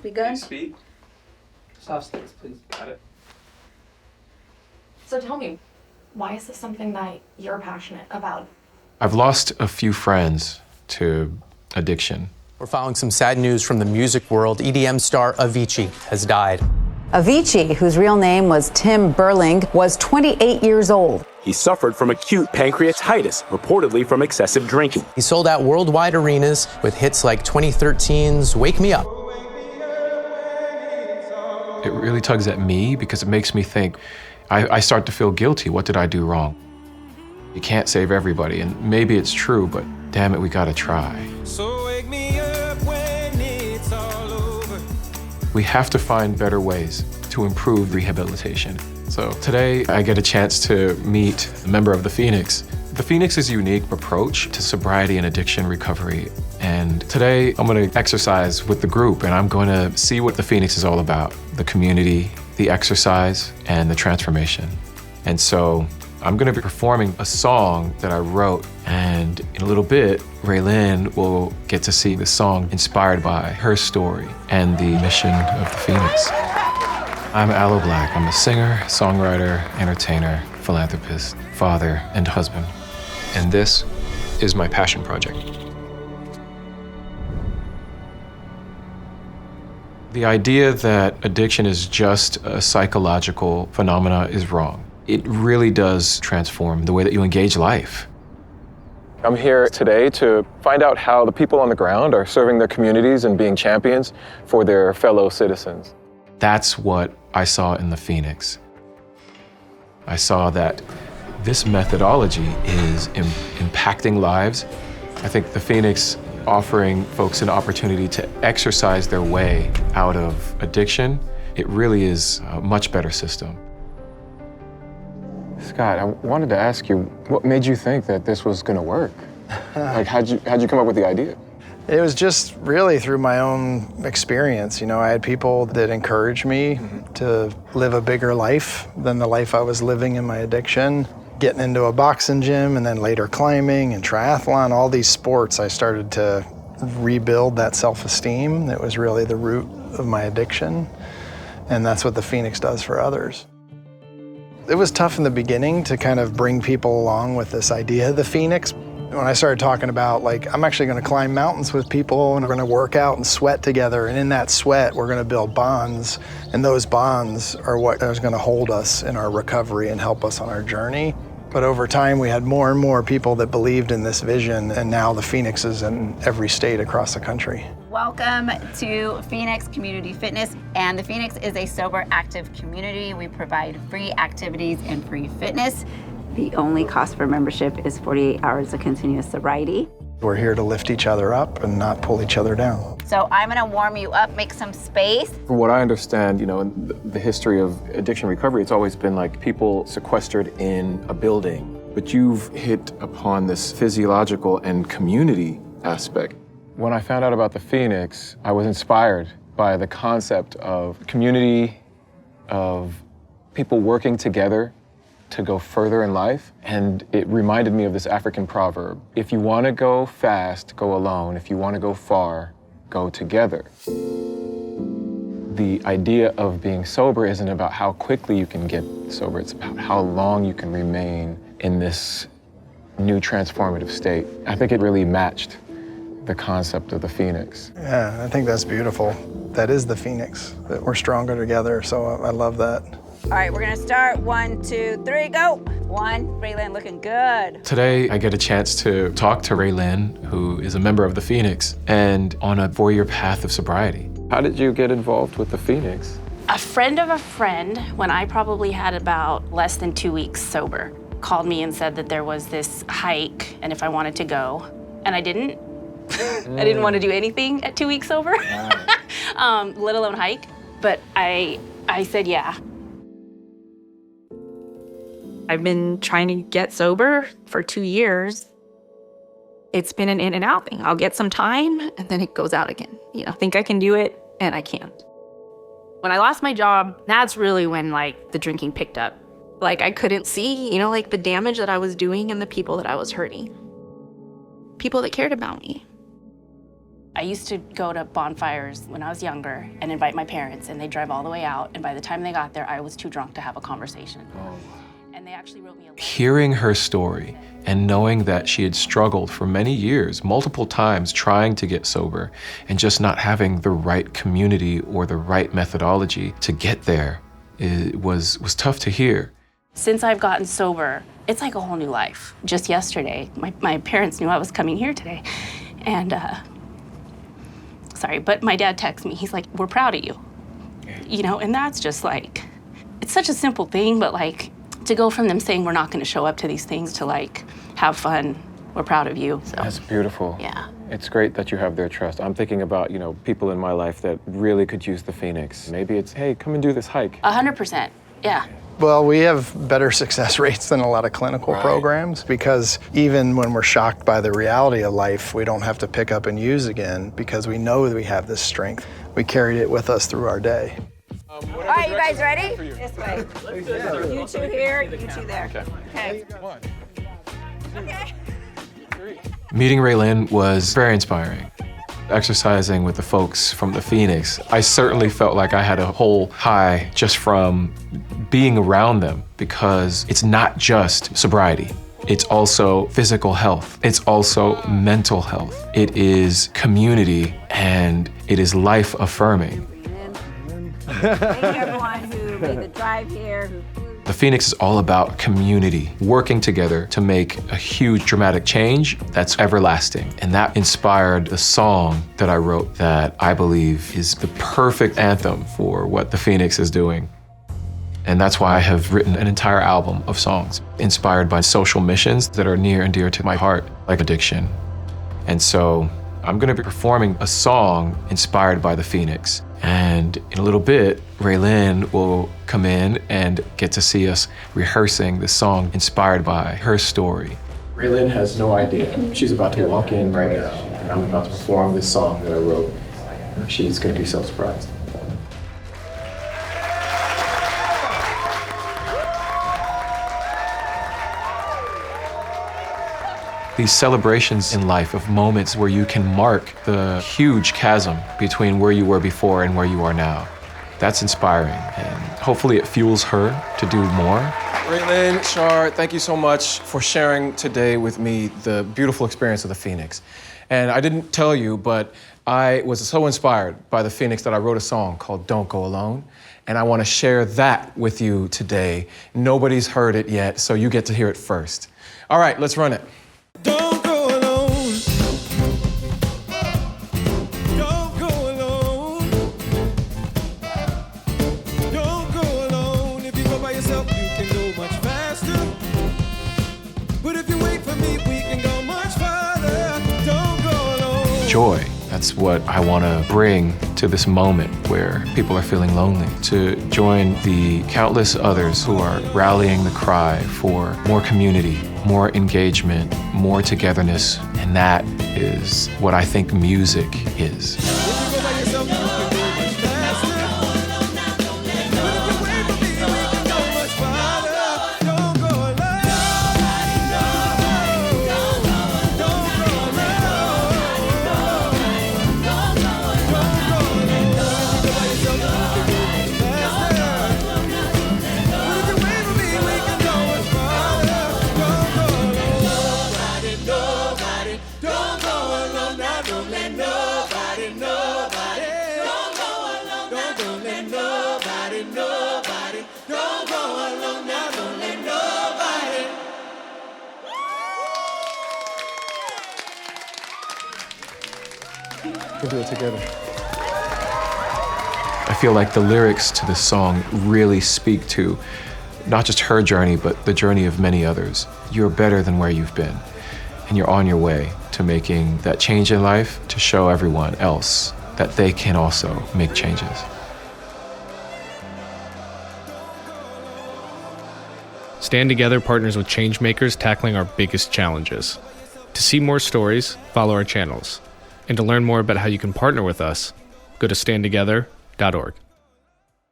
We good? Please speak. Soft sticks, please. Got it. So tell me, why is this something that you're passionate about? I've lost a few friends to addiction. We're following some sad news from the music world. EDM star Avicii has died. Avicii, whose real name was Tim Burling, was 28 years old. He suffered from acute pancreatitis, reportedly from excessive drinking. He sold out worldwide arenas with hits like 2013's Wake Me Up. It really tugs at me because it makes me think, I start to feel guilty. What did I do wrong? You can't save everybody, and maybe it's true, but damn it, we gotta try. So wake me up when it's all over. We have to find better ways to improve rehabilitation. So today, I get a chance to meet a member of the Phoenix. The Phoenix's unique approach to sobriety and addiction recovery. And today, I'm gonna exercise with the group, and I'm gonna see what the Phoenix is all about, the community, the exercise, and the transformation. And so I'm gonna be performing a song that I wrote, and in a little bit, Raylyn will get to see the song inspired by her story and the mission of the Phoenix. I'm Aloe Blacc. I'm a singer, songwriter, entertainer, philanthropist, father, and husband. And this is my passion project. The idea that addiction is just a psychological phenomena is wrong. It really does transform the way that you engage life. I'm here today to find out how the people on the ground are serving their communities and being champions for their fellow citizens. That's what I saw in the Phoenix. I saw that this methodology is impacting lives. I think the Phoenix offering folks an opportunity to exercise their way out of addiction, it really is a much better system. Scott, I wanted to ask you, what made you think that this was gonna work? Like, how'd you come up with the idea? It was just really through my own experience. You know, I had people that encouraged me to live a bigger life than the life I was living in my addiction. Getting into a boxing gym and then later climbing and triathlon, all these sports, I started to rebuild that self-esteem that was really the root of my addiction. And that's what the Phoenix does for others. It was tough in the beginning to kind of bring people along with this idea of the Phoenix. When I started talking about, like, I'm actually gonna climb mountains with people and we're gonna work out and sweat together, and in that sweat, we're gonna build bonds, and those bonds are what is gonna hold us in our recovery and help us on our journey. But over time, we had more and more people that believed in this vision, and now the Phoenix is in every state across the country. Welcome to Phoenix Community Fitness, and the Phoenix is a sober, active community. We provide free activities and free fitness. The only cost for membership is 48 hours of continuous sobriety. We're here to lift each other up and not pull each other down. So I'm gonna warm you up, make some space. From what I understand, in the history of addiction recovery, it's always been like people sequestered in a building. But you've hit upon this physiological and community aspect. When I found out about the Phoenix, I was inspired by the concept of community, of people working together to go further in life. And it reminded me of this African proverb: if you want to go fast, go alone. If you want to go far, go together. The idea of being sober isn't about how quickly you can get sober, it's about how long you can remain in this new transformative state. I think it really matched the concept of the Phoenix. Yeah, I think that's beautiful. That is the Phoenix, that we're stronger together, so I love that. All right, we're gonna start. 1, 2, 3, go. 1, Raylyn looking good. Today, I get a chance to talk to Raylyn, who is a member of the Phoenix, and on a 4-year path of sobriety. How did you get involved with the Phoenix? A friend of a friend, when I probably had about less than 2 weeks sober, called me and said that there was this hike and if I wanted to go. And I didn't. I didn't want to do anything at 2 weeks sober, let alone hike. But I said yeah. I've been trying to get sober for 2 years. It's been an in and out thing. I'll get some time and then it goes out again. I think I can do it and I can't. When I lost my job, that's really when the drinking picked up. I couldn't see, the damage that I was doing and the people that I was hurting. People that cared about me. I used to go to bonfires when I was younger and invite my parents, and they'd drive all the way out, and by the time they got there, I was too drunk to have a conversation. And they actually wrote me a letter. Hearing her story and knowing that she had struggled for many years, multiple times trying to get sober, and just not having the right community or the right methodology to get there, it was tough to hear. Since I've gotten sober, it's like a whole new life. Just yesterday, my parents knew I was coming here today, and but my dad texted me. He's like, "We're proud of you," you know, and that's just like, it's such a simple thing, but like to go from them saying we're not going to show up to these things to like have fun, we're proud of you. So that's beautiful. Yeah. It's great that you have their trust. I'm thinking about, people in my life that really could use the Phoenix. Maybe it's, hey, come and do this hike. 100%. Yeah. Well, we have better success rates than a lot of clinical programs because even when we're shocked by the reality of life, we don't have to pick up and use again because we know that we have this strength. We carried it with us through our day. All right, you guys ready? This way. You two here, you two there. Okay. Okay. Meeting Raylyn was very inspiring. Exercising with the folks from the Phoenix, I certainly felt like I had a whole high just from being around them because it's not just sobriety. It's also physical health. It's also mental health. It is community and it is life affirming. Thank you everyone who made the drive here. The Phoenix is all about community, working together to make a huge dramatic change that's everlasting. And that inspired the song that I wrote that I believe is the perfect anthem for what the Phoenix is doing. And that's why I have written an entire album of songs inspired by social missions that are near and dear to my heart, like addiction. And so I'm gonna be performing a song inspired by the Phoenix. And in a little bit, Raylyn will come in and get to see us rehearsing the song inspired by her story. Raylyn has no idea. She's about to walk in right now, and I'm about to perform this song that I wrote. She's gonna be so surprised. These celebrations in life of moments where you can mark the huge chasm between where you were before and where you are now. That's inspiring, and hopefully it fuels her to do more. Raylyn, Shar, thank you so much for sharing today with me the beautiful experience of the Phoenix. And I didn't tell you, but I was so inspired by the Phoenix that I wrote a song called Don't Go Alone. And I want to share that with you today. Nobody's heard it yet, so you get to hear it first. All right, let's run it. Don't go alone. Don't go alone. Don't go alone. If you go by yourself, you can go much faster. But if you wait for me, we can go much farther. Don't go alone. Joy. That's what I want to bring to this moment where people are feeling lonely, to join the countless others who are rallying the cry for more community, more engagement, more togetherness, and that is what I think music is. We'll do it together. I feel like the lyrics to this song really speak to not just her journey, but the journey of many others. You're better than where you've been, and you're on your way to making that change in life to show everyone else that they can also make changes. Stand Together partners with changemakers tackling our biggest challenges. To see more stories, follow our channels. And to learn more about how you can partner with us, go to standtogether.org.